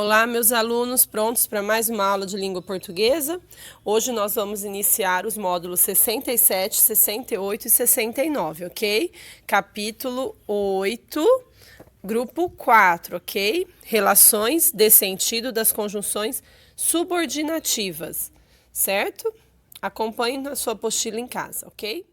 Olá, meus alunos, prontos para mais uma aula de língua portuguesa? Hoje nós vamos iniciar os módulos 67, 68 e 69, ok? Capítulo 8, grupo 4, ok? Relações de sentido das conjunções subordinativas, certo? Acompanhe na sua apostila em casa, ok?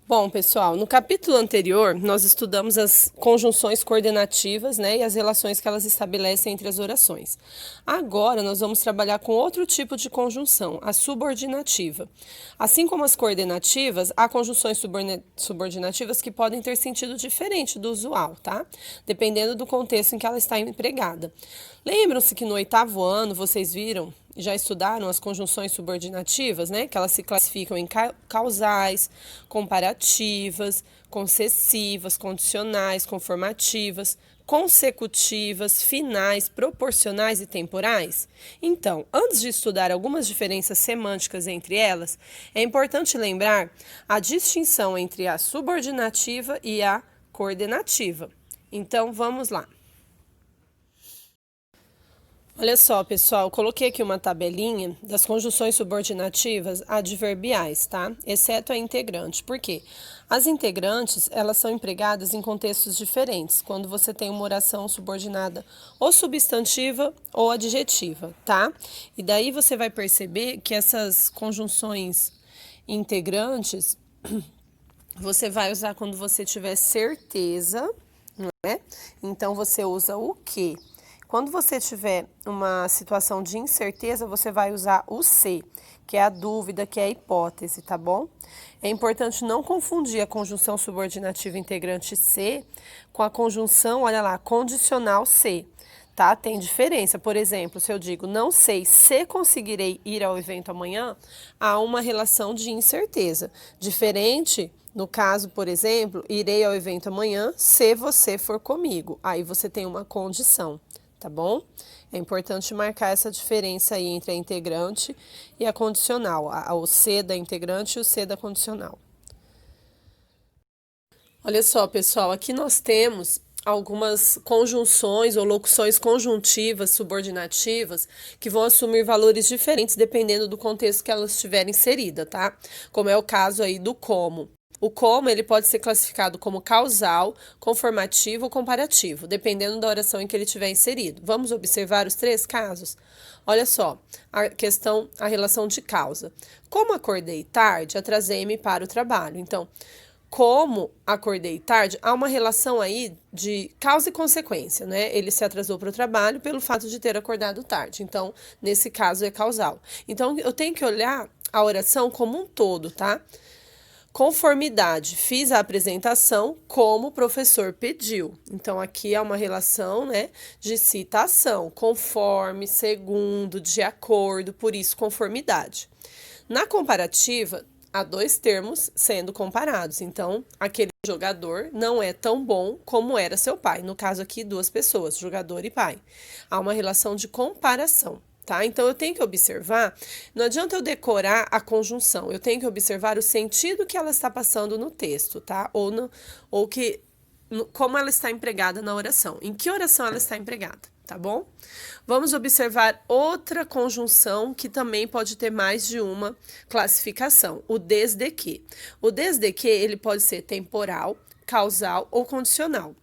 Bom, pessoal, no capítulo anterior, nós estudamos as conjunções coordenativas, né, e as relações que elas estabelecem entre as orações. Agora, nós vamos trabalhar com outro tipo de conjunção, a subordinativa. Assim como as coordenativas, há conjunções subordinativas que podem ter sentido diferente do usual, tá? Dependendo do contexto em que ela está empregada. Lembram-se que no 8º ano vocês viram, já estudaram as conjunções subordinativas, né? Que elas se classificam em causais, comparativas, concessivas, condicionais, conformativas, consecutivas, finais, proporcionais e temporais? Então, antes de estudar algumas diferenças semânticas entre elas, é importante lembrar a distinção entre a subordinativa e a coordenativa. Então, vamos lá. Olha só, pessoal, coloquei aqui uma tabelinha das conjunções subordinativas adverbiais, tá? Exceto a integrante. Por quê? As integrantes, elas são empregadas em contextos diferentes, quando você tem uma oração subordinada ou substantiva ou adjetiva, tá? E daí você vai perceber que essas conjunções integrantes, você vai usar quando você tiver certeza, né? Então, você usa o quê? Quando você tiver uma situação de incerteza, você vai usar o se, que é a dúvida, que é a hipótese, tá bom? É importante não confundir a conjunção subordinativa integrante se com a conjunção, olha lá, condicional se, tá? Tem diferença. Por exemplo, se eu digo não sei se conseguirei ir ao evento amanhã, há uma relação de incerteza. Diferente no caso, por exemplo, irei ao evento amanhã se você for comigo. Aí você tem uma condição. Tá bom? É importante marcar essa diferença aí entre a integrante e a condicional, o se da integrante e o se da condicional. Olha só, pessoal, aqui nós temos algumas conjunções ou locuções conjuntivas subordinativas que vão assumir valores diferentes dependendo do contexto que elas estiverem inserida, tá? Como é o caso aí do como. O como, ele pode ser classificado como causal, conformativo ou comparativo, dependendo da oração em que ele estiver inserido. Vamos observar os 3 casos? Olha só, a relação de causa. Como acordei tarde, atrasei-me para o trabalho. Então, como acordei tarde, há uma relação aí de causa e consequência, né? Ele se atrasou para o trabalho pelo fato de ter acordado tarde. Então, nesse caso, é causal. Então, eu tenho que olhar a oração como um todo, tá? Conformidade, fiz a apresentação como o professor pediu. Então, aqui é uma relação, né, de citação, conforme, segundo, de acordo, por isso, conformidade. Na comparativa, há 2 termos sendo comparados. Então, aquele jogador não é tão bom como era seu pai. No caso aqui, 2 pessoas, jogador e pai. Há uma relação de comparação. Tá? Então, eu tenho que observar, não adianta eu decorar a conjunção, eu tenho que observar o sentido que ela está passando no texto, tá? Como ela está empregada na oração, em que oração ela está empregada, tá bom? Vamos observar outra conjunção que também pode ter mais de uma classificação, o desde que. O desde que, ele pode ser temporal, causal ou condicional.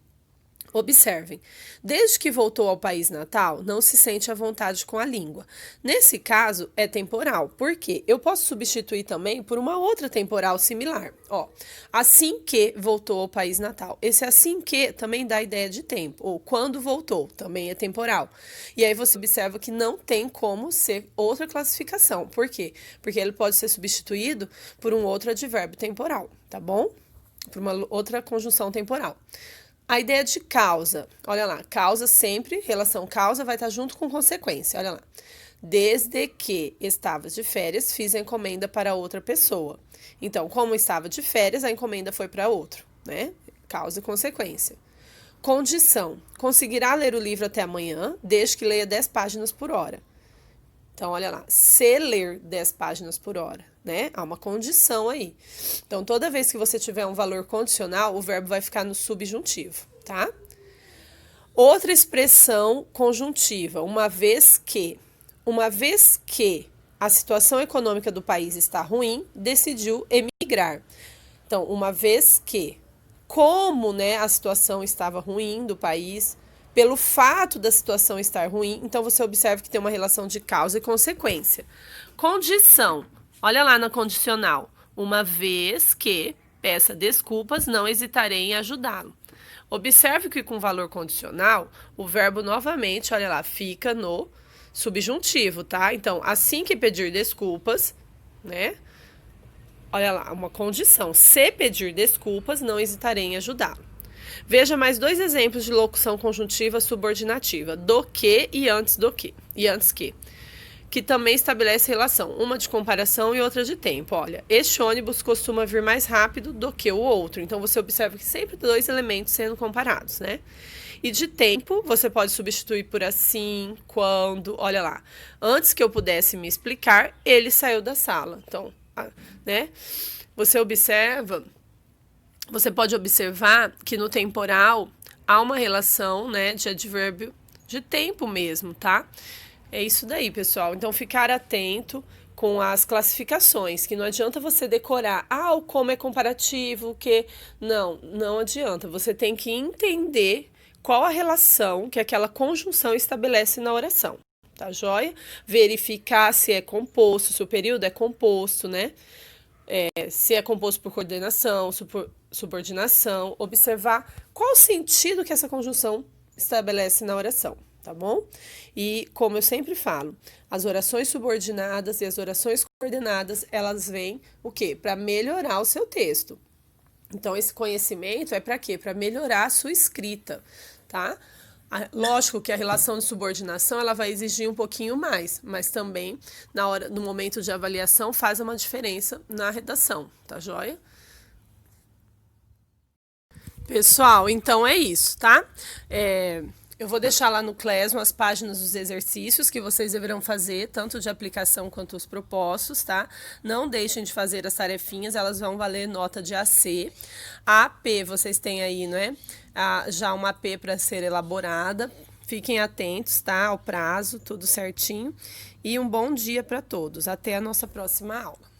Observem, desde que voltou ao país natal, não se sente à vontade com a língua. Nesse caso, é temporal. Por quê? Eu posso substituir também por uma outra temporal similar. Ó, assim que voltou ao país natal. Esse assim que também dá ideia de tempo. Ou quando voltou, também é temporal. E aí você observa que não tem como ser outra classificação. Por quê? Porque ele pode ser substituído por um outro advérbio temporal, tá bom? Por uma outra conjunção temporal. A ideia de causa, olha lá, causa sempre, relação causa vai estar junto com consequência, olha lá. Desde que estavas de férias, fiz a encomenda para outra pessoa. Então, como estava de férias, a encomenda foi para outro, né? Causa e consequência. Condição, conseguirá ler o livro até amanhã, desde que leia 10 páginas por hora. Então, olha lá, se ler 10 páginas por hora, né? Há uma condição aí. Então, toda vez que você tiver um valor condicional, o verbo vai ficar no subjuntivo, tá? Outra expressão conjuntiva, uma vez que a situação econômica do país está ruim, decidiu emigrar. Então, uma vez que, como, né, a situação estava ruim do país, pelo fato da situação estar ruim, então você observa que tem uma relação de causa e consequência. Condição, olha lá na condicional. Uma vez que peça desculpas, não hesitarei em ajudá-lo. Observe que com valor condicional, o verbo novamente, olha lá, fica no subjuntivo, tá? Então, assim que pedir desculpas, né? Olha lá, uma condição. Se pedir desculpas, não hesitarei em ajudá-lo. Veja mais dois exemplos de locução conjuntiva subordinativa, do que e antes do que. E antes que também estabelece relação, uma de comparação e outra de tempo. Olha, este ônibus costuma vir mais rápido do que o outro. Então, você observa que sempre dois elementos sendo comparados, né? E de tempo, você pode substituir por assim, quando, olha lá. Antes que eu pudesse me explicar, ele saiu da sala. Então, né? Você pode observar que no temporal há uma relação, né, de advérbio de tempo mesmo, tá? É isso daí, pessoal. Então, ficar atento com as classificações, que não adianta você decorar, o como é comparativo, que não adianta. Você tem que entender qual a relação que aquela conjunção estabelece na oração, tá joia? Verificar se é composto, se o período é composto, né? Se é composto por coordenação, subordinação, observar qual o sentido que essa conjunção estabelece na oração, tá bom? E como eu sempre falo, as orações subordinadas e as orações coordenadas, elas vêm o quê? Para melhorar o seu texto. Então, esse conhecimento é para quê? Para melhorar a sua escrita, tá? Lógico que a relação de subordinação ela vai exigir um pouquinho mais, mas também no momento de avaliação faz uma diferença na redação, tá joia? Pessoal, então é isso, tá? Eu vou deixar lá no Classroom as páginas dos exercícios que vocês deverão fazer, tanto de aplicação quanto os propostos, tá? Não deixem de fazer as tarefinhas, elas vão valer nota de AC. A AP, vocês têm aí, né? Já uma AP para ser elaborada. Fiquem atentos, tá? Ao prazo, tudo certinho. E um bom dia para todos. Até a nossa próxima aula.